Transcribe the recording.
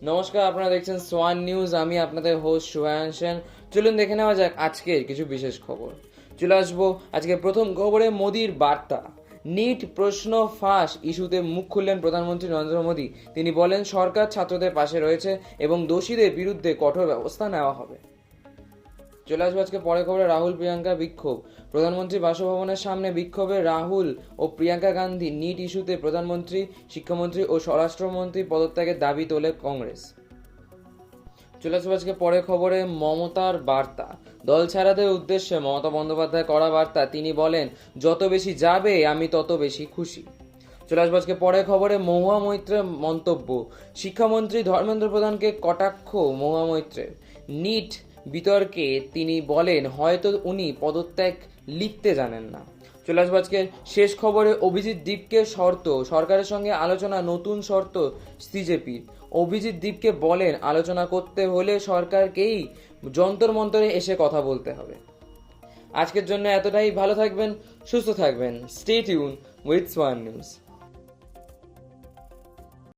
নমস্কার, আপনারা দেখছেন সোয়ান নিউজ। আমি আপনাদের হোস্ট শুভায়ন সেন। চলুন দেখে নেওয়া যাক আজকের কিছু বিশেষ খবর। চলে আসবো আজকে প্রথম খবরে মোদির বার্তা। নিট প্রশ্ন ফাঁস ইস্যুতে মুখ খুললেন প্রধানমন্ত্রী নরেন্দ্র মোদী। তিনি বলেন, সরকার ছাত্রদের পাশে রয়েছে এবং দোষীদের বিরুদ্ধে কঠোর ব্যবস্থা নেওয়া হবে। চলে আসবো আজকে পরে খবরে রাহুল প্রিয়াঙ্কা বিক্ষোভ। প্রধানমন্ত্রী বাসভবনের সামনে বিক্ষোভে রাহুল ও প্রিয়াঙ্কা গান্ধী। নিট ইস্যুতে প্রধানমন্ত্রী, শিক্ষামন্ত্রী ও স্বরাষ্ট্রমন্ত্রী পদত্যাগের দাবি তোলে কংগ্রেস। চলে আসবো আজকে পরে খবরে মমতার বার্তা। দল ছাড়াদের উদ্দেশ্যে মমতা বন্দ্যোপাধ্যায় করা বার্তা। তিনি বলেন, যত বেশি যাবে আমি তত বেশি খুশি। চলে আসবো আজকে পরে খবরে মহুয়া মৈত্রের মন্তব্য। শিক্ষামন্ত্রী ধর্মেন্দ্র প্রধানকে কটাক্ষ মহুয়া মৈত্রের। নিট বিতর্কে তিনি বলেন, হয়তো উনি পদত্যাগ লিখতে জানেন না। চলে আসবো আজকে শেষ খবরে অভিজিৎ দীপকে শর্ত। সরকারের সঙ্গে আলোচনা, নতুন শর্ত সিজেপির। অভিজিৎ দীপকে বলেন, আলোচনা করতে হলে সরকারকেই যন্তর মন্তরে এসে কথা বলতে হবে। আজকের জন্য এতটাই। ভালো থাকবেন, সুস্থ থাকবেন। Stay tune with Swan news.